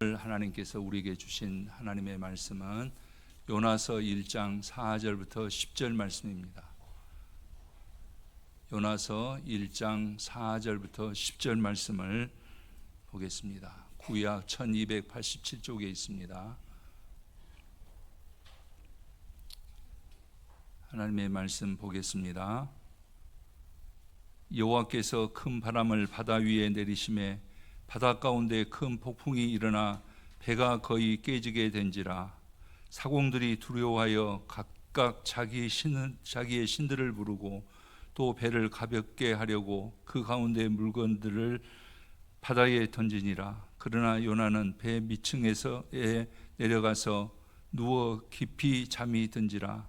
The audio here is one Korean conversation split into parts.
오늘 하나님께서 우리에게 주신 하나님의 말씀은 요나서 1장 4절부터 10절 말씀입니다. 요나서 1장 4절부터 10절 말씀을 보겠습니다. 구약 1287쪽에 있습니다. 하나님의 말씀 보겠습니다. 여호와께서 큰 바람을 바다 위에 내리심에 바다 가운데 큰 폭풍이 일어나 배가 거의 깨지게 된지라. 사공들이 두려워하여 각각 자기의 신들을 부르고 또 배를 가볍게 하려고 그 가운데 물건들을 바다에 던지니라. 그러나 요나는 배 밑층에서에 내려가서 누워 깊이 잠이 든지라.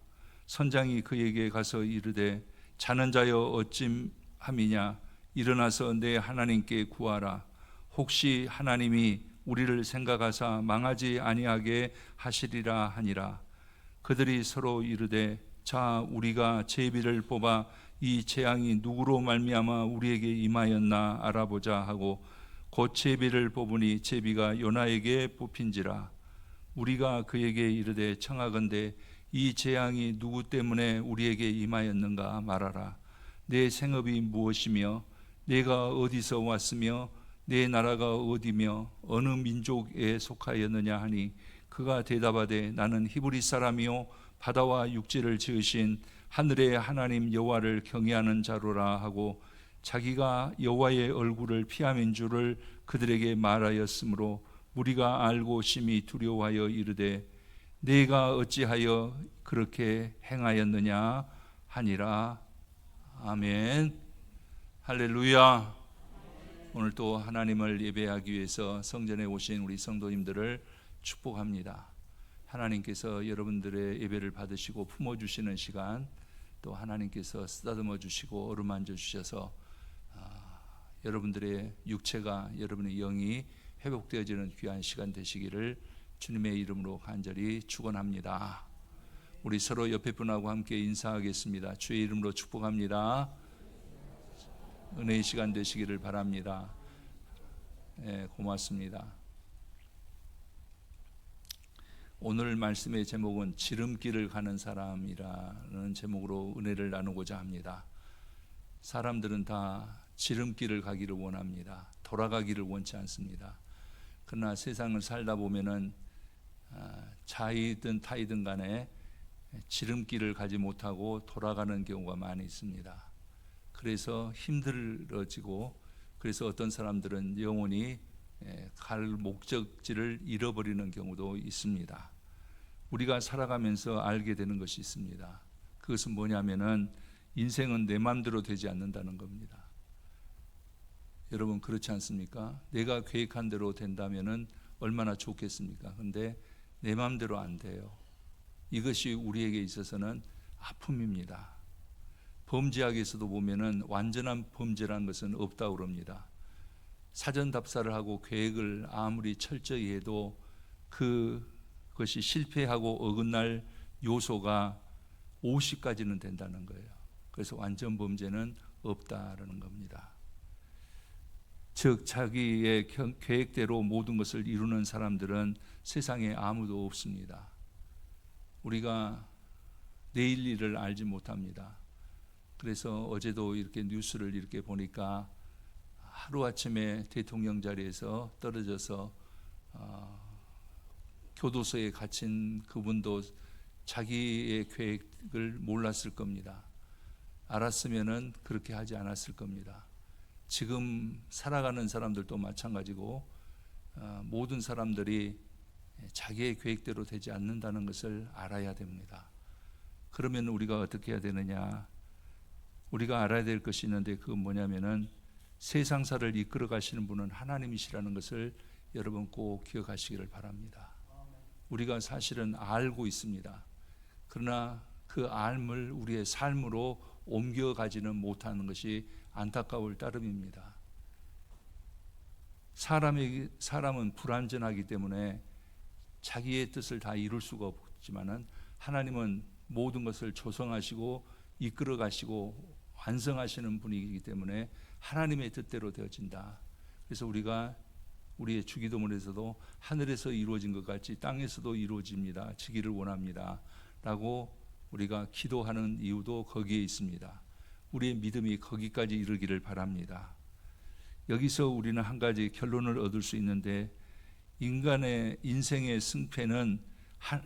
선장이 그에게 가서 이르되 자는 자여 어찌함이냐. 일어나서 내 하나님께 구하라. 혹시 하나님이 우리를 생각하사 망하지 아니하게 하시리라 하니라. 그들이 서로 이르되 자 우리가 제비를 뽑아 이 재앙이 누구로 말미암아 우리에게 임하였나 알아보자 하고 곧 제비를 뽑으니 제비가 요나에게 뽑힌지라. 우리가 그에게 이르되 청하건대 이 재앙이 누구 때문에 우리에게 임하였는가 말하라. 내 생업이 무엇이며 내가 어디서 왔으며 내 나라가 어디며 어느 민족에 속하였느냐 하니 그가 대답하되 나는 히브리 사람이요 바다와 육지를 지으신 하늘의 하나님 여호와를 경외하는 자로라 하고 자기가 여호와의 얼굴을 피함인 줄을 그들에게 말하였으므로 무리가 알고 심히 두려워하여 이르되 내가 어찌하여 그렇게 행하였느냐 하니라. 아멘. 할렐루야. 오늘 또 하나님을 예배하기 위해서 성전에 오신 우리 성도님들을 축복합니다. 하나님께서 여러분들의 예배를 받으시고 품어주시는 시간, 또 하나님께서 쓰다듬어 주시고 어루만져 주셔서 여러분들의 육체가, 여러분의 영이 회복되어지는 귀한 시간 되시기를 주님의 이름으로 간절히 축원합니다. 우리 서로 옆에 분하고 함께 인사하겠습니다. 주의 이름으로 축복합니다. 은혜의 시간 되시기를 바랍니다. 고맙습니다. 오늘 말씀의 제목은 지름길을 가는 사람이라는 제목으로 은혜를 나누고자 합니다. 사람들은 다 지름길을 가기를 원합니다. 돌아가기를 원치 않습니다. 그러나 세상을 살다 보면은 자이든 타이든 간에 지름길을 가지 못하고 돌아가는 경우가 많이 있습니다. 그래서 힘들어지고, 그래서 어떤 사람들은 영원히 갈 목적지를 잃어버리는 경우도 있습니다. 우리가 살아가면서 알게 되는 것이 있습니다. 그것은 뭐냐면은 인생은 내 마음대로 되지 않는다는 겁니다. 여러분 그렇지 않습니까? 내가 계획한 대로 된다면은 얼마나 좋겠습니까? 근데 내 마음대로 안 돼요. 이것이 우리에게 있어서는 아픔입니다. 범죄학에서도 보면은 완전한 범죄라는 것은 없다고 그럽니다. 사전 답사를 하고 계획을 아무리 철저히 해도 그것이 실패하고 어긋날 요소가 50까지는 된다는 거예요. 그래서 완전 범죄는 없다라는 겁니다. 즉 자기의 계획대로 모든 것을 이루는 사람들은 세상에 아무도 없습니다. 우리가 내일 일을 알지 못합니다. 그래서 어제도 이렇게 뉴스를 이렇게 보니까 하루아침에 대통령 자리에서 떨어져서 교도소에 갇힌 그분도 자기의 계획을 몰랐을 겁니다. 알았으면은 그렇게 하지 않았을 겁니다. 지금 살아가는 사람들도 마찬가지고 모든 사람들이 자기의 계획대로 되지 않는다는 것을 알아야 됩니다. 그러면 우리가 어떻게 해야 되느냐? 우리가 알아야 될 것이 있는데 그건 뭐냐면은 세상사를 이끌어 가시는 분은 하나님이시라는 것을 여러분 꼭 기억하시기를 바랍니다. 우리가 사실은 알고 있습니다. 그러나 그 알을 우리의 삶으로 옮겨가지는 못하는 것이 안타까울 따름입니다. 사람은 불완전하기 때문에 자기의 뜻을 다 이룰 수가 없지만은 하나님은 모든 것을 조성하시고 이끌어 가시고 완성하시는 분이기 때문에 하나님의 뜻대로 되어진다. 그래서 우리가 우리의 주기도문에서도 하늘에서 이루어진 것 같이 땅에서도 이루어집니다. 지기를 원합니다. 라고 우리가 기도하는 이유도 거기에 있습니다. 우리의 믿음이 거기까지 이르기를 바랍니다. 여기서 우리는 한 가지 결론을 얻을 수 있는데, 인간의 인생의 승패는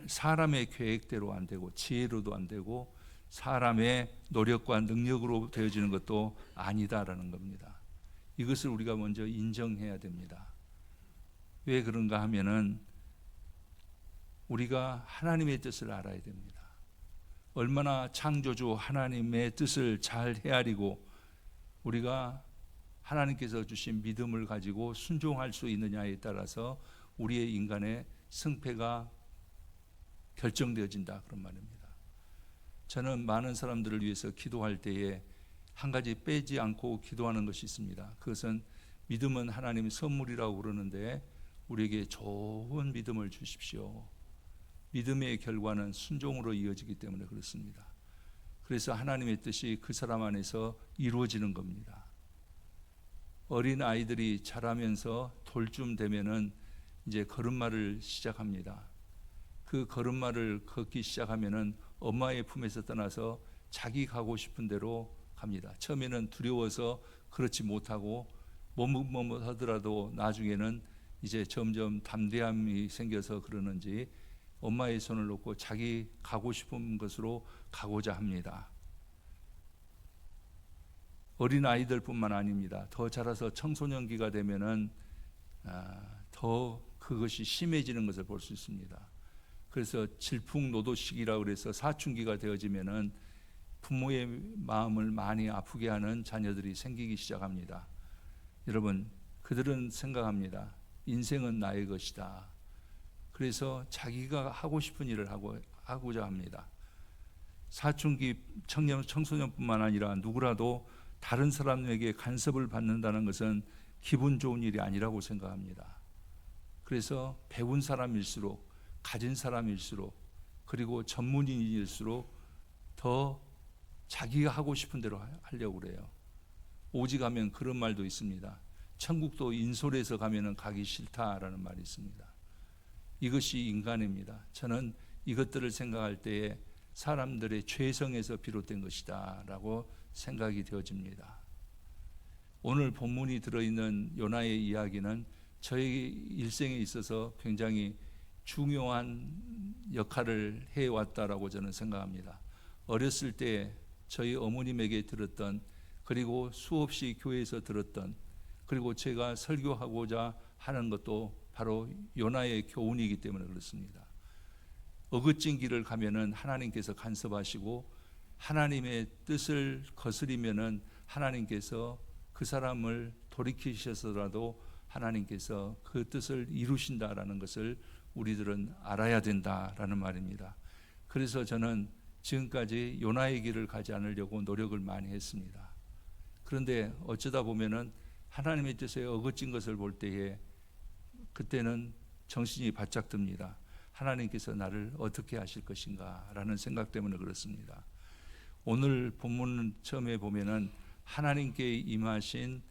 사람의 계획대로 안 되고 지혜로도 안 되고 사람의 노력과 능력으로 되어지는 것도 아니다라는 겁니다. 이것을 우리가 먼저 인정해야 됩니다. 왜 그런가 하면은 우리가 하나님의 뜻을 알아야 됩니다. 얼마나 창조주 하나님의 뜻을 잘 헤아리고 우리가 하나님께서 주신 믿음을 가지고 순종할 수 있느냐에 따라서 우리의 인간의 승패가 결정되어진다, 그런 말입니다. 저는 많은 사람들을 위해서 기도할 때에 한 가지 빼지 않고 기도하는 것이 있습니다. 그것은 믿음은 하나님의 선물이라고 그러는데 우리에게 좋은 믿음을 주십시오. 믿음의 결과는 순종으로 이어지기 때문에 그렇습니다. 그래서 하나님의 뜻이 그 사람 안에서 이루어지는 겁니다. 어린 아이들이 자라면서 돌쯤 되면은 이제 걸음마를 시작합니다. 그 걸음마를 걷기 시작하면은 엄마의 품에서 떠나서 자기 가고 싶은 대로 갑니다. 처음에는 두려워서 그렇지 못하고 머뭇머뭇하더라도 나중에는 이제 점점 담대함이 생겨서 그러는지 엄마의 손을 놓고 자기 가고 싶은 곳으로 가고자 합니다. 어린 아이들뿐만 아닙니다. 더 자라서 청소년기가 되면은 더 그것이 심해지는 것을 볼 수 있습니다. 그래서 질풍노도시기라고 그래서 사춘기가 되어지면은 부모의 마음을 많이 아프게 하는 자녀들이 생기기 시작합니다. 여러분, 그들은 생각합니다. 인생은 나의 것이다. 그래서 자기가 하고 싶은 일을 하고자 합니다. 사춘기 청소년뿐만 아니라 누구라도 다른 사람에게 간섭을 받는다는 것은 기분 좋은 일이 아니라고 생각합니다. 그래서 배운 사람일수록, 가진 사람일수록, 그리고 전문인일수록 더 자기가 하고 싶은 대로 하려고 그래요. 오직 하면 그런 말도 있습니다. 천국도 인솔에서 가면은 가기 싫다라는 말이 있습니다. 이것이 인간입니다. 저는 이것들을 생각할 때에 사람들의 죄성에서 비롯된 것이다 라고 생각이 되어집니다. 오늘 본문이 들어있는 요나의 이야기는 저희 일생에 있어서 굉장히 중요한 역할을 해왔다라고 저는 생각합니다. 어렸을 때 저희 어머님에게 들었던, 그리고 수없이 교회에서 들었던, 그리고 제가 설교하고자 하는 것도 바로 요나의 교훈이기 때문에 그렇습니다. 어긋진 길을 가면은 하나님께서 간섭하시고 하나님의 뜻을 거스리면은 하나님께서 그 사람을 돌이키셔서라도 하나님께서 그 뜻을 이루신다라는 것을 우리들은 알아야 된다라는 말입니다. 그래서 저는 지금까지 요나의 길을 가지 않으려고 노력을 많이 했습니다. 그런데 어쩌다 보면은 하나님의 뜻에 어긋진 것을 볼 때에 그때는 정신이 바짝 듭니다. 하나님께서 나를 어떻게 하실 것인가 라는 생각 때문에 그렇습니다. 오늘 본문 처음에 보면은 하나님께 임하신,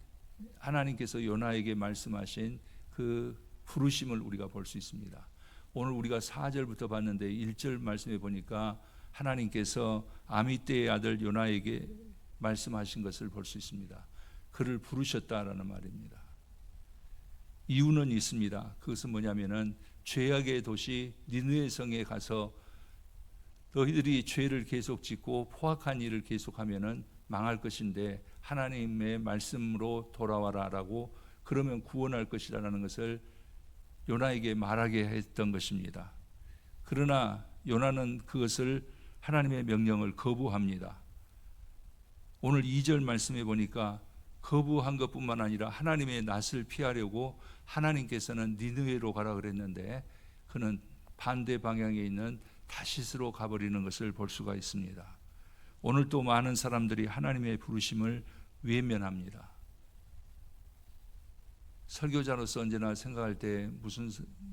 하나님께서 요나에게 말씀하신 그 부르심을 우리가 볼 수 있습니다. 오늘 우리가 4절부터 봤는데 1절 말씀해 보니까 하나님께서 아미떼의 아들 요나에게 말씀하신 것을 볼 수 있습니다. 그를 부르셨다라는 말입니다. 이유는 있습니다. 그것은 뭐냐면은 죄악의 도시 니느웨 성에 가서 너희들이 죄를 계속 짓고 포악한 일을 계속하면은 망할 것인데 하나님의 말씀으로 돌아와라라고, 그러면 구원할 것이라는 것을 요나에게 말하게 했던 것입니다. 그러나 요나는 그것을, 하나님의 명령을 거부합니다. 오늘 2절 말씀해 보니까 거부한 것뿐만 아니라 하나님의 낯을 피하려고 하나님께서는 니느웨로 가라 그랬는데 그는 반대 방향에 있는 다시스로 가버리는 것을 볼 수가 있습니다. 오늘 또 많은 사람들이 하나님의 부르심을 외면합니다. 설교자로서 언제나 생각할 때 무슨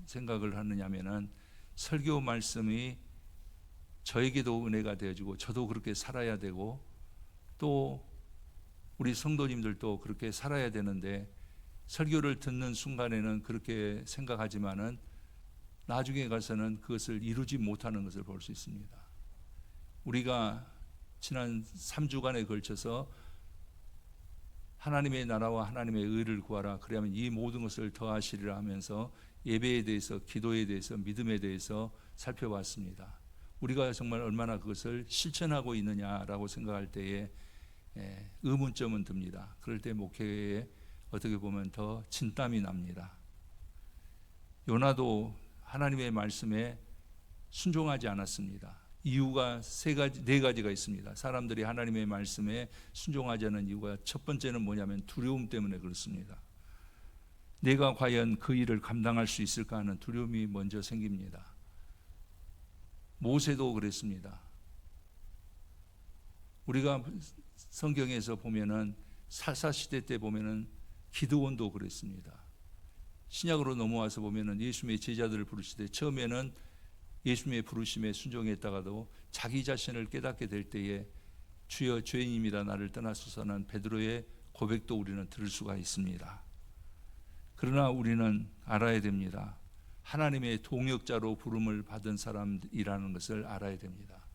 생각을 하느냐면은 설교 말씀이 저에게도 은혜가 되어지고 저도 그렇게 살아야 되고 또 우리 성도님들도 그렇게 살아야 되는데 설교를 듣는 순간에는 그렇게 생각하지만은 나중에 가서는 그것을 이루지 못하는 것을 볼 수 있습니다. 우리가 지난 3주간에 걸쳐서 하나님의 나라와 하나님의 의를 구하라, 그러면 이 모든 것을 더하시리라 하면서 예배에 대해서, 기도에 대해서, 믿음에 대해서 살펴봤습니다. 우리가 정말 얼마나 그것을 실천하고 있느냐라고 생각할 때에 의문점은 듭니다. 그럴 때 목회에 어떻게 보면 더 진땀이 납니다. 요나도 하나님의 말씀에 순종하지 않았습니다. 이유가 네 가지가 있습니다. 사람들이 하나님의 말씀에 순종하지 않는 이유가 첫 번째는 뭐냐면 두려움 때문에 그렇습니다. 내가 과연 그 일을 감당할 수 있을까 하는 두려움이 먼저 생깁니다. 모세도 그랬습니다. 우리가 성경에서 보면은 사사시대 때 보면은 기드온도 그랬습니다. 신약으로 넘어와서 보면은 예수님의 제자들을 부르시되 처음에는 예수님의 부르심에 순종했다가도 자기 자신을 깨닫게 될 때에 주여 죄인입니다 나를 떠나소서는 베드로의 고백도 우리는 들을 수가 있습니다. 그러나 우리는 알아야 됩니다. 하나님의 동역자로 부름을 받은 사람이라는 것을 알아야 됩니다.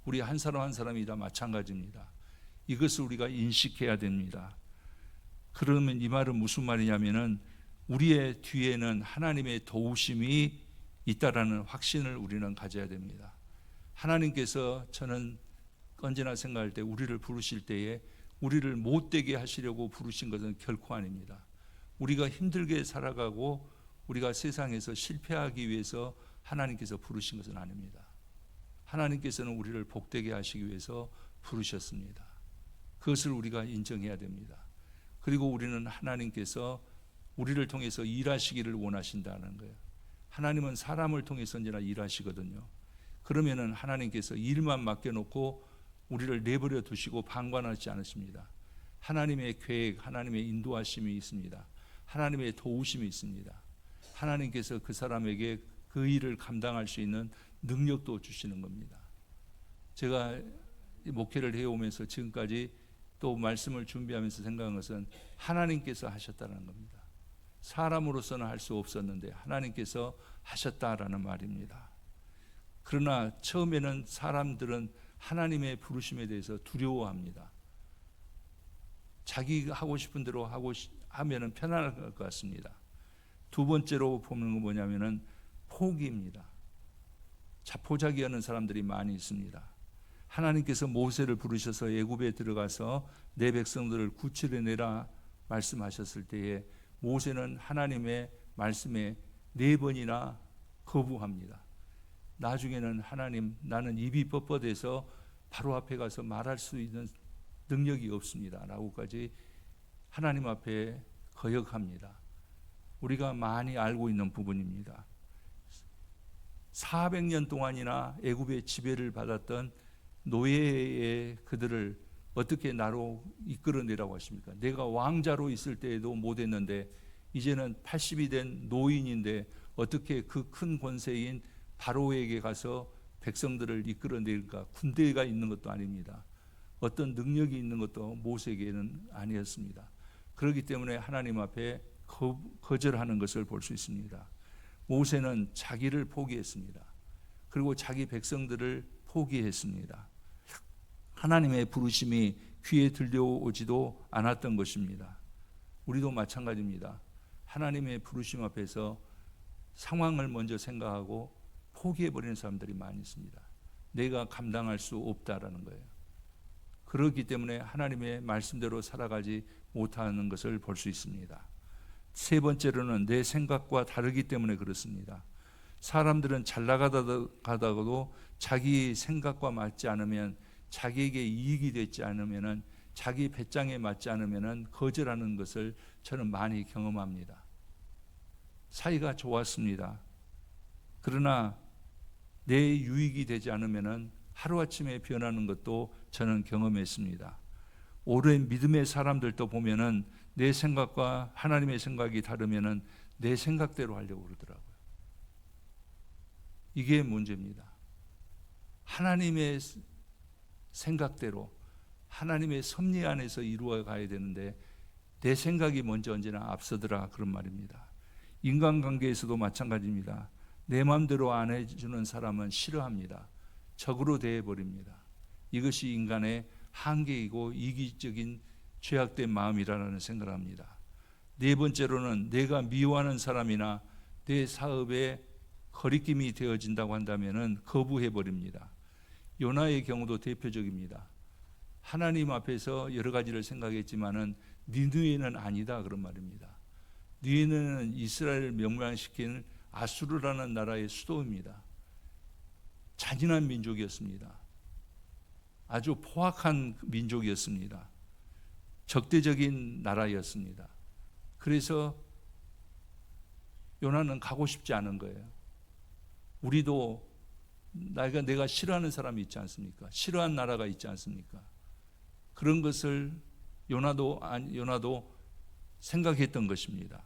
우리 한 사람 한 사람이 다 마찬가지입니다. 이것을 우리가 인식해야 됩니다. 그러면 이 말은 무슨 말이냐면은 우리의 뒤에는 하나님의 도우심이 있다라는 확신을 우리는 가져야 됩니다. 하나님께서 저는 언제나 생각할 때 우리를 부르실 때에 우리를 못되게 하시려고 부르신 것은 결코 아닙니다. 우리가 힘들게 살아가고 우리가 세상에서 실패하기 위해서 하나님께서 부르신 것은 아닙니다. 하나님께서는 우리를 복되게 하시기 위해서 부르셨습니다. 그것을 우리가 인정해야 됩니다. 그리고 우리는 하나님께서 우리를 통해서 일하시기를 원하신다는 거예요. 하나님은 사람을 통해서 언제나 일하시거든요. 그러면은 하나님께서 일만 맡겨놓고 우리를 내버려 두시고 방관하지 않으십니다. 하나님의 계획, 하나님의 인도하심이 있습니다. 하나님의 도우심이 있습니다. 하나님께서 그 사람에게 그 일을 감당할 수 있는 능력도 주시는 겁니다. 제가 목회를 해오면서 지금까지 또 말씀을 준비하면서 생각한 것은 하나님께서 하셨다는 겁니다. 사람으로서는 할 수 없었는데 하나님께서 하셨다라는 말입니다. 그러나 처음에는 사람들은 하나님의 부르심에 대해서 두려워합니다. 자기가 하고 싶은 대로 하면은 편안할 것 같습니다. 두 번째로 보는 건 뭐냐면은 포기입니다. 자포자기하는 사람들이 많이 있습니다. 하나님께서 모세를 부르셔서 애굽에 들어가서 내 백성들을 구출해내라 말씀하셨을 때에 모세는 하나님의 말씀에 4번이나 거부합니다. 나중에는 하나님, 나는 입이 뻣뻣해서 바로 앞에 가서 말할 수 있는 능력이 없습니다 라고까지 하나님 앞에 거역합니다. 우리가 많이 알고 있는 부분입니다. 400년 동안이나 애굽의 지배를 받았던 노예의 그들을 어떻게 나로 이끌어내라고 하십니까? 내가 왕자로 있을 때에도 못했는데 이제는 80이 된 노인인데 어떻게 그 큰 권세인 바로에게 가서 백성들을 이끌어낼까? 군대가 있는 것도 아닙니다. 어떤 능력이 있는 것도 모세에게는 아니었습니다. 그렇기 때문에 하나님 앞에 거절하는 것을 볼 수 있습니다. 모세는 자기를 포기했습니다. 그리고 자기 백성들을 포기했습니다. 하나님의 부르심이 귀에 들려오지도 않았던 것입니다. 우리도 마찬가지입니다. 하나님의 부르심 앞에서 상황을 먼저 생각하고 포기해버리는 사람들이 많이 있습니다. 내가 감당할 수 없다라는 거예요. 그렇기 때문에 하나님의 말씀대로 살아가지 못하는 것을 볼 수 있습니다. 세 번째로는 내 생각과 다르기 때문에 그렇습니다. 사람들은 잘 나가다가도 자기 생각과 맞지 않으면, 자기에게 이익이 되지 않으면, 자기 배짱에 맞지 않으면 거절하는 것을 저는 많이 경험합니다. 사이가 좋았습니다. 그러나 내 유익이 되지 않으면 하루아침에 변하는 것도 저는 경험했습니다. 오랜 믿음의 사람들도 보면은 내 생각과 하나님의 생각이 다르면은 내 생각대로 하려고 그러더라고요. 이게 문제입니다. 하나님의 생각대로, 하나님의 섭리 안에서 이루어 가야 되는데 내 생각이 먼저 언제나 앞서더라 그런 말입니다. 인간관계에서도 마찬가지입니다. 내 마음대로 안 해주는 사람은 싫어합니다. 적으로 대해버립니다. 이것이 인간의 한계이고 이기적인 죄악된 마음이라는 생각을 합니다. 네 번째로는 내가 미워하는 사람이나 내 사업에 거리낌이 되어진다고 한다면 거부해버립니다. 요나의 경우도 대표적입니다. 하나님 앞에서 여러 가지를 생각했지만은 니느웨는 아니다 그런 말입니다. 니느웨는 이스라엘을 멸망시킨 아수르라는 나라의 수도입니다. 잔인한 민족이었습니다. 아주 포악한 민족이었습니다. 적대적인 나라였습니다. 그래서 요나는 가고 싶지 않은 거예요. 우리도 내가 싫어하는 사람이 있지 않습니까? 싫어하는 나라가 있지 않습니까? 그런 것을 요나도 생각했던 것입니다.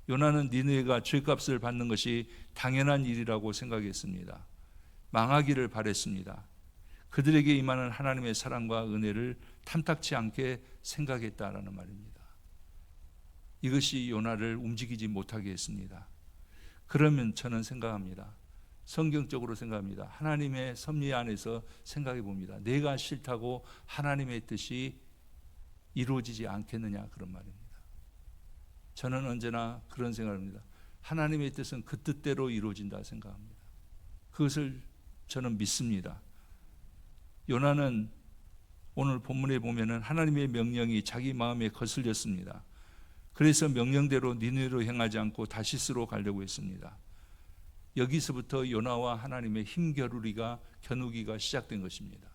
요나는 니느웨가 죄값을 받는 것이 당연한 일이라고 생각했습니다. 망하기를 바랬습니다. 그들에게 임하는 하나님의 사랑과 은혜를 탐탁치 않게 생각했다라는 말입니다. 이것이 요나를 움직이지 못하게 했습니다. 그러면 저는 생각합니다. 성경적으로 생각합니다. 하나님의 섭리 안에서 생각해 봅니다. 내가 싫다고 하나님의 뜻이 이루어지지 않겠느냐 그런 말입니다. 저는 언제나 그런 생각을 합니다. 하나님의 뜻은 그 뜻대로 이루어진다 생각합니다. 그것을 저는 믿습니다. 요나는 오늘 본문에 보면은 하나님의 명령이 자기 마음에 거슬렸습니다. 그래서 명령대로 니느웨로 행하지 않고 다시스로 가려고 했습니다. 여기서부터 요나와 하나님의 겨누기가 시작된 것입니다.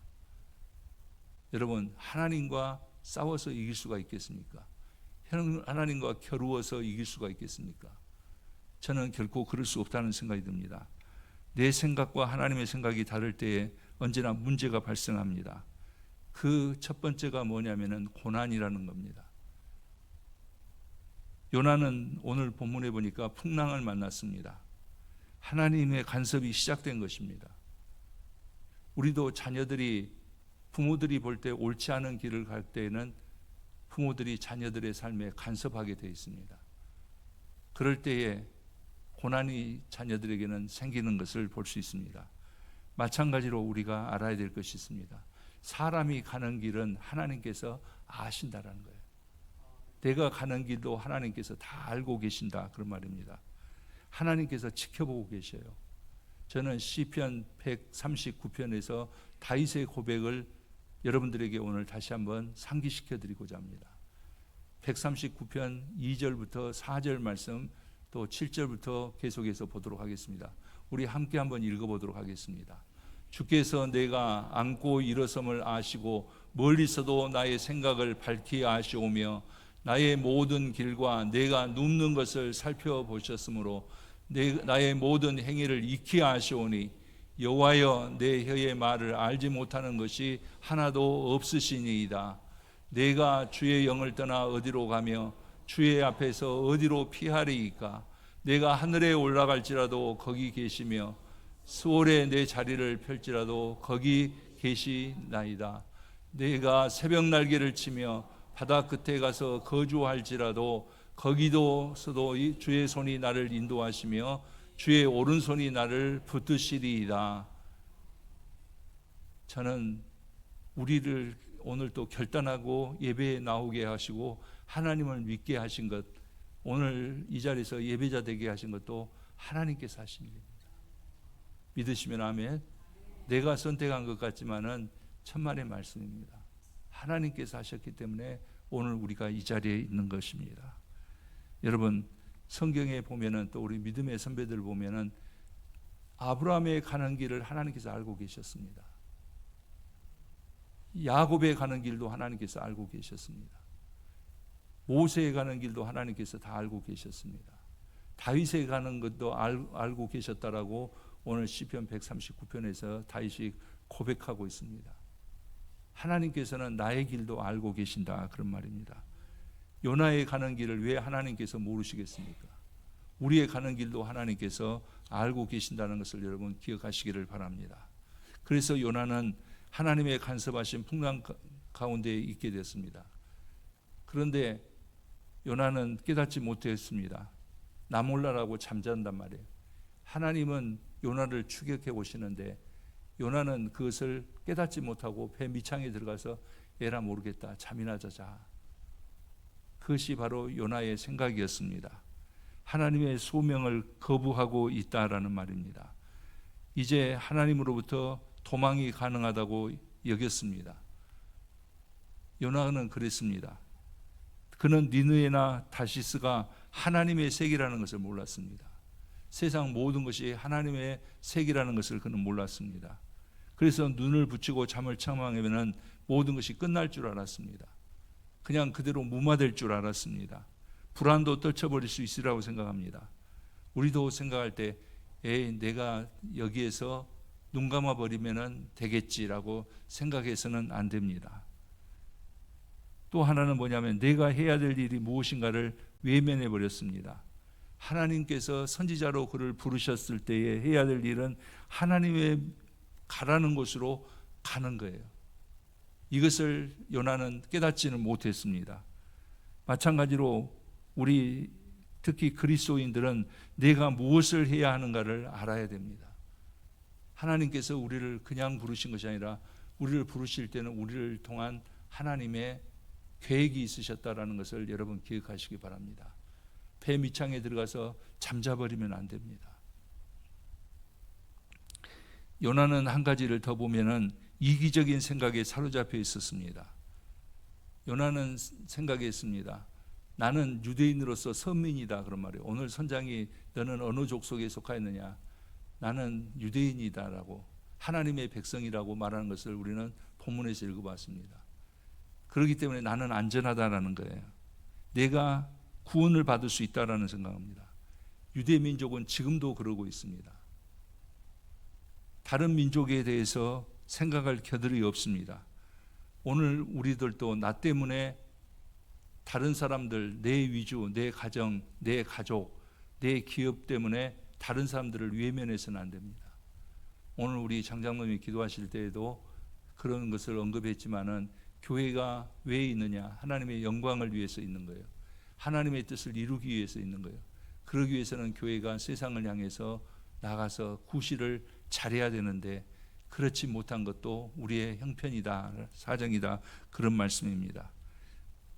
여러분, 하나님과 싸워서 이길 수가 있겠습니까? 하나님과 겨루어서 이길 수가 있겠습니까? 저는 결코 그럴 수 없다는 생각이 듭니다. 내 생각과 하나님의 생각이 다를 때에 언제나 문제가 발생합니다. 그 첫 번째가 뭐냐면은 고난이라는 겁니다. 요나는 오늘 본문에 보니까 풍랑을 만났습니다. 하나님의 간섭이 시작된 것입니다. 우리도 부모들이 볼 때 옳지 않은 길을 갈 때에는 부모들이 자녀들의 삶에 간섭하게 되어 있습니다. 그럴 때에 고난이 자녀들에게는 생기는 것을 볼 수 있습니다. 마찬가지로 우리가 알아야 될 것이 있습니다. 사람이 가는 길은 하나님께서 아신다라는 거예요. 내가 가는 길도 하나님께서 다 알고 계신다 그런 말입니다. 하나님께서 지켜보고 계셔요. 저는 시편 139편에서 다윗의 고백을 여러분들에게 오늘 다시 한번 상기시켜 드리고자 합니다. 139편 2절부터 4절 말씀 또 7절부터 계속해서 보도록 하겠습니다. 우리 함께 한번 읽어보도록 하겠습니다. 주께서 내가 앉고 일어섬을 아시고 멀리서도 나의 생각을 밝히 아시오며 나의 모든 길과 내가 눕는 것을 살펴보셨으므로 나의 모든 행위를 익히 아시오니 여호와여 내 혀의 말을 알지 못하는 것이 하나도 없으시니이다. 내가 주의 영을 떠나 어디로 가며 주의 앞에서 어디로 피하리이까? 내가 하늘에 올라갈지라도 거기 계시며 수월에 내 자리를 펼지라도 거기 계시나이다. 내가 새벽 날개를 치며 바다 끝에 가서 거주할지라도 거기도서도 주의 손이 나를 인도하시며 주의 오른손이 나를 붙드시리이다. 저는 우리를 오늘 또 결단하고 예배에 나오게 하시고 하나님을 믿게 하신 것, 오늘 이 자리에서 예배자 되게 하신 것도 하나님께서 하신 일입니다. 믿으시면 아멘. 내가 선택한 것 같지만은 천만의 말씀입니다. 하나님께서 하셨기 때문에 오늘 우리가 이 자리에 있는 것입니다. 여러분, 성경에 보면은 또 우리 믿음의 선배들 보면은 아브라함의 가는 길을 하나님께서 알고 계셨습니다. 야곱에 가는 길도 하나님께서 알고 계셨습니다. 모세에 가는 길도 하나님께서 다 알고 계셨습니다. 다윗에 가는 것도 알고 계셨다라고 오늘 시편 139편에서 다윗이 고백하고 있습니다. 하나님께서는 나의 길도 알고 계신다 그런 말입니다. 요나에 가는 길을 왜 하나님께서 모르시겠습니까? 우리의 가는 길도 하나님께서 알고 계신다는 것을 여러분 기억하시기를 바랍니다. 그래서 요나는 하나님의 간섭하신 풍랑 가운데 있게 됐습니다. 그런데 요나는 깨닫지 못했습니다. 나 몰라라고 잠잔단 말이에요. 하나님은 요나를 추격해 오시는데 요나는 그것을 깨닫지 못하고 배 밑창에 들어가서 에라 모르겠다, 잠이나 자자. 그것이 바로 요나의 생각이었습니다. 하나님의 소명을 거부하고 있다라는 말입니다. 이제 하나님으로부터 도망이 가능하다고 여겼습니다. 요나는 그랬습니다. 그는 니느웨나 다시스가 하나님의 색이라는 것을 몰랐습니다. 세상 모든 것이 하나님의 색이라는 것을 그는 몰랐습니다. 그래서 눈을 붙이고 잠을 청하면 모든 것이 끝날 줄 알았습니다. 그냥 그대로 무마될 줄 알았습니다. 불안도 떨쳐버릴 수 있으라고 생각합니다. 우리도 생각할 때 내가 여기에서 눈 감아버리면 되겠지라고 생각해서는 안 됩니다. 또 하나는 뭐냐면 내가 해야 될 일이 무엇인가를 외면해 버렸습니다. 하나님께서 선지자로 그를 부르셨을 때에 해야 될 일은 하나님의 가라는 곳으로 가는 거예요. 이것을 요나는 깨닫지는 못했습니다. 마찬가지로 우리 특히 그리스도인들은 내가 무엇을 해야 하는가를 알아야 됩니다. 하나님께서 우리를 그냥 부르신 것이 아니라 우리를 부르실 때는 우리를 통한 하나님의 계획이 있으셨다라는 것을 여러분 기억하시기 바랍니다. 배 밑창에 들어가서 잠자버리면 안 됩니다. 요나는 한 가지를 더 보면은 이기적인 생각에 사로잡혀 있었습니다. 요나는 생각했습니다. 나는 유대인으로서 선민이다 그런 말이에요. 오늘 선장이 너는 어느 족속에 속하였느냐? 나는 유대인이다라고 하나님의 백성이라고 말하는 것을 우리는 본문에서 읽어봤습니다. 그렇기 때문에 나는 안전하다라는 거예요. 내가 구원을 받을 수 있다라는 생각합니다. 유대 민족은 지금도 그러고 있습니다. 다른 민족에 대해서 생각할 겨를이 없습니다. 오늘 우리들도 나 때문에 다른 사람들, 내 위주, 내 가정, 내 가족, 내 기업 때문에 다른 사람들을 외면해서는 안 됩니다. 오늘 우리 장장님이 기도하실 때에도 그런 것을 언급했지만은 교회가 왜 있느냐? 하나님의 영광을 위해서 있는 거예요. 하나님의 뜻을 이루기 위해서 있는 거예요. 그러기 위해서는 교회가 세상을 향해서 나가서 구실을 잘해야 되는데 그렇지 못한 것도 우리의 형편이다, 사정이다 그런 말씀입니다.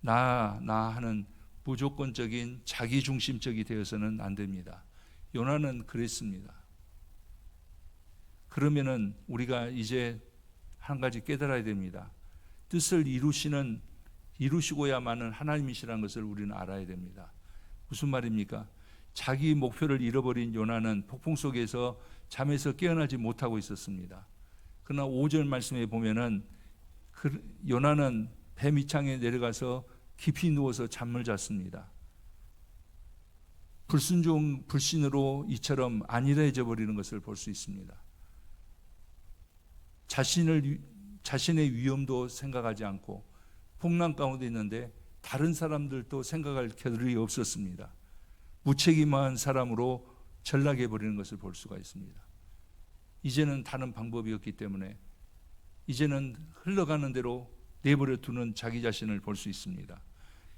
나 하는 무조건적인 자기중심적이 되어서는 안 됩니다. 요나는 그랬습니다. 그러면은 우리가 이제 한 가지 깨달아야 됩니다. 뜻을 이루시고야만은 하나님이시라는 것을 우리는 알아야 됩니다. 무슨 말입니까? 자기 목표를 잃어버린 요나는 폭풍 속에서 잠에서 깨어나지 못하고 있었습니다. 그러나 5절 말씀에 보면은 요나는 배 밑창에 내려가서 깊이 누워서 잠을 잤습니다. 불신으로 이처럼 안일해져 버리는 것을 볼 수 있습니다. 자신의 위험도 생각하지 않고 풍랑 가운데 있는데 다른 사람들도 생각할 겨를이 없었습니다. 무책임한 사람으로 전락해 버리는 것을 볼 수가 있습니다. 이제는 다른 방법이 없기 때문에 이제는 흘러가는 대로 내버려 두는 자기 자신을 볼 수 있습니다.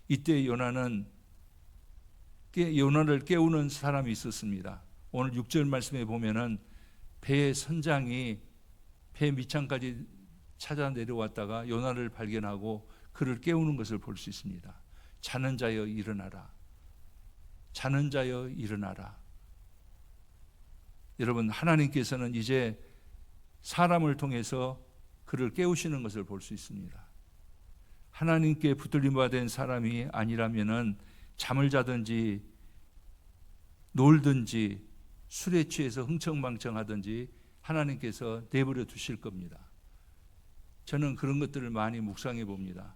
이때 요나를 깨우는 사람이 있었습니다. 오늘 6절 말씀에 보면은 배의 선장이 배 밑창까지 찾아 내려왔다가 요나를 발견하고 그를 깨우는 것을 볼 수 있습니다. 자는 자여 일어나라. 자는 자여 일어나라. 여러분, 하나님께서는 이제 사람을 통해서 그를 깨우시는 것을 볼 수 있습니다. 하나님께 붙들림 받은 사람이 아니라면은 잠을 자든지 놀든지 술에 취해서 흥청망청하든지 하나님께서 내버려 두실 겁니다. 저는 그런 것들을 많이 묵상해 봅니다.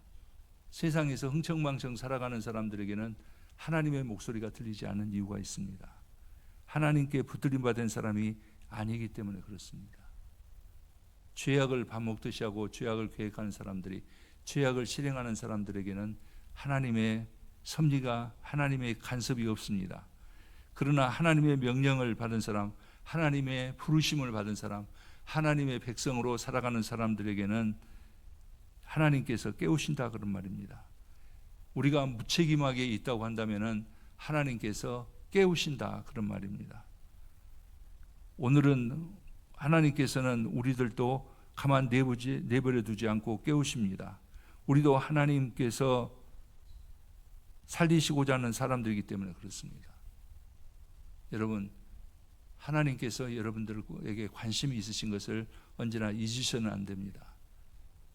세상에서 흥청망청 살아가는 사람들에게는 하나님의 목소리가 들리지 않는 이유가 있습니다. 하나님께 붙들림 받은 사람이 아니기 때문에 그렇습니다. 죄악을 밥 먹듯이 하고 죄악을 계획하는 사람들이, 죄악을 실행하는 사람들에게는 하나님의 섭리가, 하나님의 간섭이 없습니다. 그러나 하나님의 명령을 받은 사람, 하나님의 부르심을 받은 사람, 하나님의 백성으로 살아가는 사람들에게는 하나님께서 깨우신다 그런 말입니다. 우리가 무책임하게 있다고 한다면은 하나님께서 깨우신다, 그런 말입니다. 오늘은 하나님께서는 우리들도 가만 내버려 두지 않고 깨우십니다. 우리도 하나님께서 살리시고자 하는 사람들이기 때문에 그렇습니다. 여러분, 하나님께서 여러분들에게 관심이 있으신 것을 언제나 잊으셔는 안 됩니다.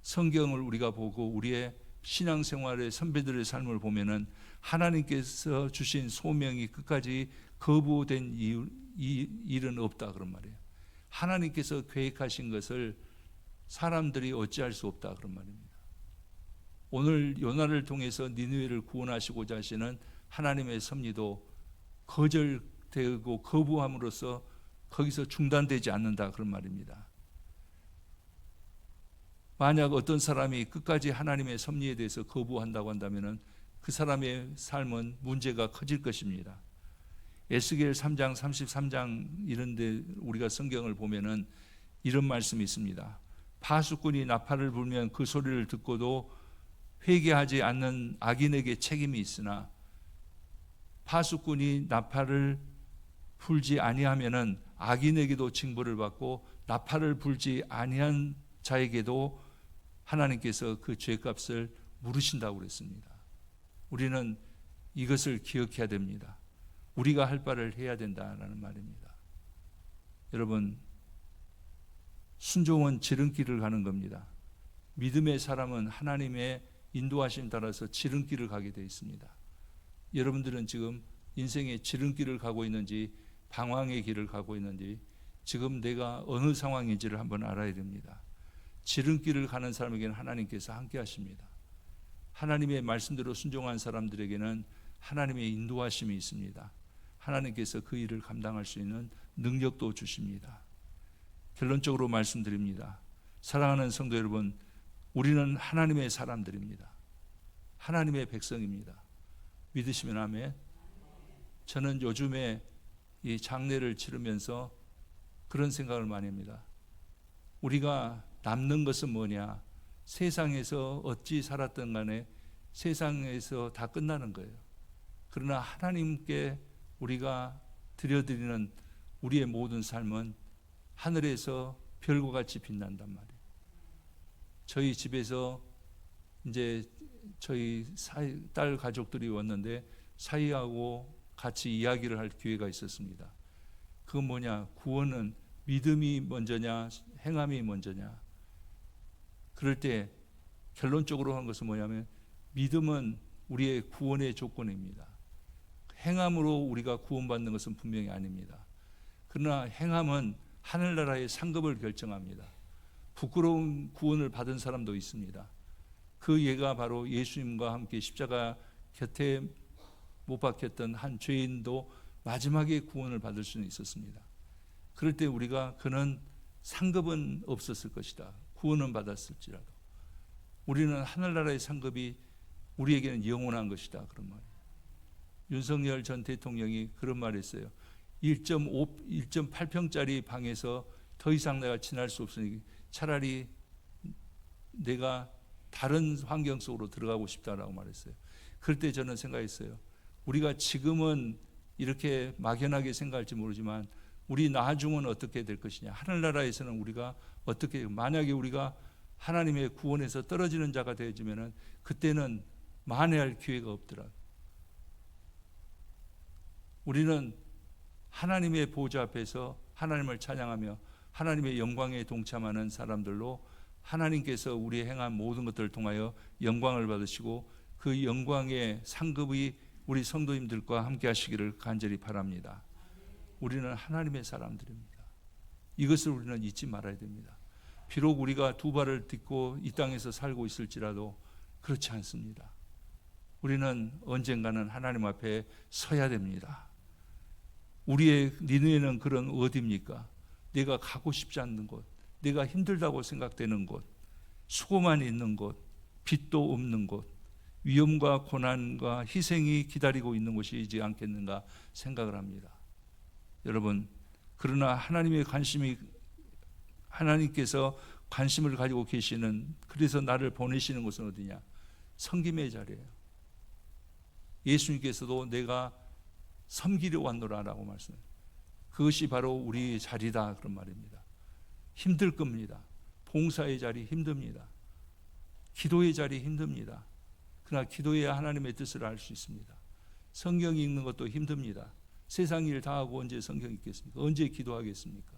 성경을 우리가 보고 우리의 신앙생활의 선배들의 삶을 보면은 하나님께서 주신 소명이 끝까지 거부된 일은 없다, 그런 말이에요. 하나님께서 계획하신 것을 사람들이 어찌할 수 없다, 그런 말입니다. 오늘 요나를 통해서 니느웨를 구원하시고자 하시는 하나님의 섭리도 거절되고 거부함으로써 거기서 중단되지 않는다, 그런 말입니다. 만약 어떤 사람이 끝까지 하나님의 섭리에 대해서 거부한다고 한다면 그 사람의 삶은 문제가 커질 것입니다. 에스겔 3장 33장 이런 데 우리가 성경을 보면은 이런 말씀이 있습니다. 파수꾼이 나팔을 불면 그 소리를 듣고도 회개하지 않는 악인에게 책임이 있으나 파수꾼이 나팔을 불지 아니하면은 악인에게도 징벌을 받고 나팔을 불지 아니한 자에게도 하나님께서 그 죄값을 물으신다고 그랬습니다. 우리는 이것을 기억해야 됩니다. 우리가 할 바를 해야 된다라는 말입니다. 여러분, 순종은 지름길을 가는 겁니다. 믿음의 사람은 하나님의 인도하심 따라서 지름길을 가게 되어 있습니다. 여러분들은 지금 인생의 지름길을 가고 있는지 방황의 길을 가고 있는지 지금 내가 어느 상황인지를 한번 알아야 됩니다. 지름길을 가는 사람에게는 하나님께서 함께 하십니다. 하나님의 말씀대로 순종한 사람들에게는 하나님의 인도하심이 있습니다. 하나님께서 그 일을 감당할 수 있는 능력도 주십니다. 결론적으로 말씀드립니다. 사랑하는 성도 여러분, 우리는 하나님의 사람들입니다. 하나님의 백성입니다. 믿으시면 아멘. 저는 요즘에 이 장례를 치르면서 그런 생각을 많이 합니다. 우리가 남는 것은 뭐냐? 세상에서 어찌 살았든 간에 세상에서 다 끝나는 거예요. 그러나 하나님께 우리가 드려드리는 우리의 모든 삶은 하늘에서 별과 같이 빛난단 말이에요. 저희 집에서 이제 저희 딸 가족들이 왔는데 사이하고 같이 이야기를 할 기회가 있었습니다. 그건 뭐냐? 구원은 믿음이 먼저냐 행함이 먼저냐? 그럴 때 결론적으로 한 것은 뭐냐면 믿음은 우리의 구원의 조건입니다. 행함으로 우리가 구원받는 것은 분명히 아닙니다. 그러나 행함은 하늘나라의 상급을 결정합니다. 부끄러운 구원을 받은 사람도 있습니다. 그 예가 바로 예수님과 함께 십자가 곁에 못 박혔던 한 죄인도 마지막에 구원을 받을 수는 있었습니다. 그럴 때 우리가 그는 상급은 없었을 것이다. 구원은 받았을지라도 우리는 하늘나라의 상급이 우리에게는 영원한 것이다. 그런 말이에요. 윤석열 전 대통령이 그런 말을 했어요. 1.8평짜리 방에서 더 이상 내가 지낼 수 없으니 차라리 내가 다른 환경 속으로 들어가고 싶다라고 말했어요. 그럴 때 저는 생각했어요. 우리가 지금은 이렇게 막연하게 생각할지 모르지만 우리 나중은 어떻게 될 것이냐. 하늘나라에서는 우리가 어떻게, 만약에 우리가 하나님의 구원에서 떨어지는 자가 되어지면은 그때는 만회할 기회가 없더라. 우리는 하나님의 보좌 앞에서 하나님을 찬양하며 하나님의 영광에 동참하는 사람들로 하나님께서 우리 행한 모든 것들을 통하여 영광을 받으시고 그 영광의 상급이 우리 성도님들과 함께 하시기를 간절히 바랍니다. 우리는 하나님의 사람들입니다. 이것을 우리는 잊지 말아야 됩니다. 비록 우리가 두 발을 딛고 이 땅에서 살고 있을지라도 그렇지 않습니다. 우리는 언젠가는 하나님 앞에 서야 됩니다. 우리의 니느웨는 그런 어디입니까? 내가 가고 싶지 않는 곳, 내가 힘들다고 생각되는 곳, 수고만 있는 곳, 빛도 없는 곳, 위험과 고난과 희생이 기다리고 있는 곳이지 않겠는가 생각을 합니다. 여러분, 그러나 하나님께서 관심을 가지고 계시는, 그래서 나를 보내시는 곳은 어디냐? 섬김의 자리예요. 예수님께서도 내가 섬기려 왔노라라고 말씀해요. 그것이 바로 우리의 자리다 그런 말입니다. 힘들 겁니다. 봉사의 자리 힘듭니다. 기도의 자리 힘듭니다. 그러나 기도해야 하나님의 뜻을 알 수 있습니다. 성경 읽는 것도 힘듭니다. 세상 일 다 하고 언제 성경 읽겠습니까? 언제 기도하겠습니까?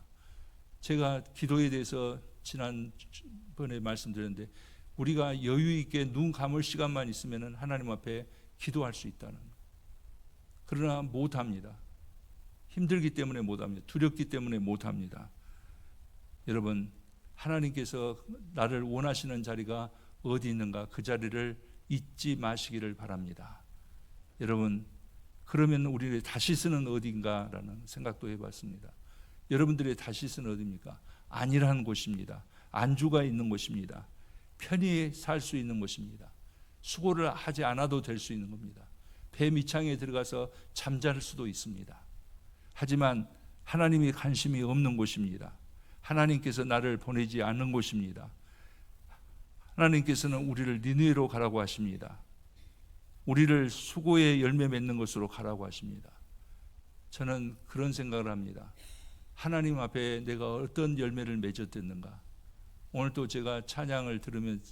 제가 기도에 대해서 지난번에 말씀드렸는데 우리가 여유 있게 눈 감을 시간만 있으면 하나님 앞에 기도할 수 있다는 것. 그러나 못합니다. 힘들기 때문에 못합니다. 두렵기 때문에 못합니다. 여러분, 하나님께서 나를 원하시는 자리가 어디 있는가 그 자리를 잊지 마시기를 바랍니다. 여러분, 그러면 우리의 다시스는 어딘가라는 생각도 해봤습니다. 여러분들의 다시스는 어디입니까? 안일한 곳입니다. 안주가 있는 곳입니다. 편히 살 수 있는 곳입니다. 수고를 하지 않아도 될 수 있는 겁니다. 배 밑창에 들어가서 잠잘 수도 있습니다. 하지만 하나님이 관심이 없는 곳입니다. 하나님께서 나를 보내지 않는 곳입니다. 하나님께서는 우리를 니느웨로 가라고 하십니다. 우리를 수고의 열매 맺는 것으로 가라고 하십니다. 저는 그런 생각을 합니다. 하나님 앞에 내가 어떤 열매를 맺었겠는가. 오늘 또 제가 찬양을 들으면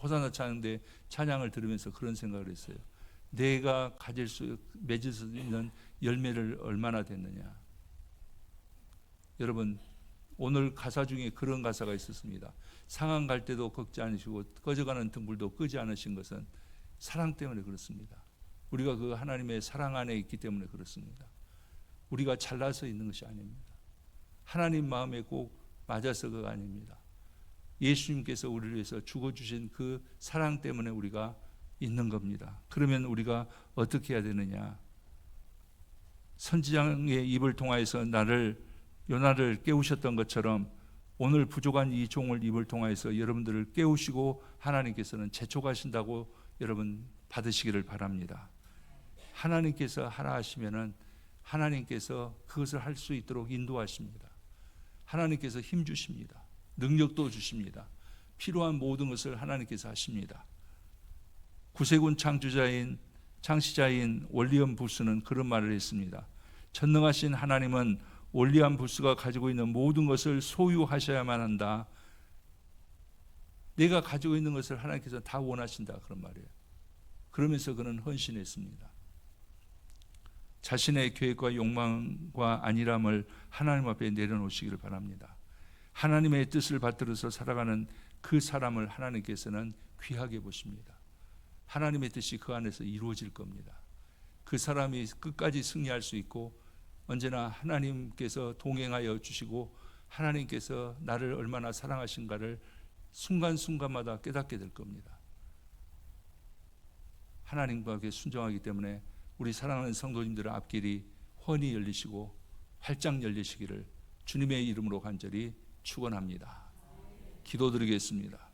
호산나 찬양대 찬양을 들으면서 그런 생각을 했어요. 내가 맺을 수 있는 열매를 얼마나 됐느냐. 여러분, 오늘 가사 중에 그런 가사가 있었습니다. 상한 갈 때도 걷지 않으시고 꺼져가는 등불도 끄지 않으신 것은 사랑 때문에 그렇습니다. 우리가 그 하나님의 사랑 안에 있기 때문에 그렇습니다. 우리가 잘나서 있는 것이 아닙니다. 하나님 마음에 꼭 맞아서가 아닙니다. 예수님께서 우리를 위해서 죽어주신 그 사랑 때문에 우리가 있는 겁니다. 그러면 우리가 어떻게 해야 되느냐? 선지자의 입을 통하여서 요나를 깨우셨던 것처럼 오늘 부족한 이 종을 입을 통하여서 여러분들을 깨우시고 하나님께서는 재촉하신다고 여러분 받으시기를 바랍니다. 하나님께서 하라 하시면은 하나님께서 그것을 할 수 있도록 인도하십니다. 하나님께서 힘 주십니다. 능력도 주십니다. 필요한 모든 것을 하나님께서 하십니다. 구세군 창시자인 월리엄 부스는 그런 말을 했습니다. 전능하신 하나님은 월리엄 부스가 가지고 있는 모든 것을 소유하셔야만 한다. 내가 가지고 있는 것을 하나님께서 다 원하신다 그런 말이에요. 그러면서 그는 헌신했습니다. 자신의 계획과 욕망과 안일함을 하나님 앞에 내려놓으시기를 바랍니다. 하나님의 뜻을 받들어서 살아가는 그 사람을 하나님께서는 귀하게 보십니다. 하나님의 뜻이 그 안에서 이루어질 겁니다. 그 사람이 끝까지 승리할 수 있고 언제나 하나님께서 동행하여 주시고 하나님께서 나를 얼마나 사랑하신가를 순간순간마다 깨닫게 될 겁니다. 하나님과 순종하기 때문에 우리 사랑하는 성도님들의 앞길이 훤히 열리시고 활짝 열리시기를 주님의 이름으로 간절히 축원합니다. 기도드리겠습니다.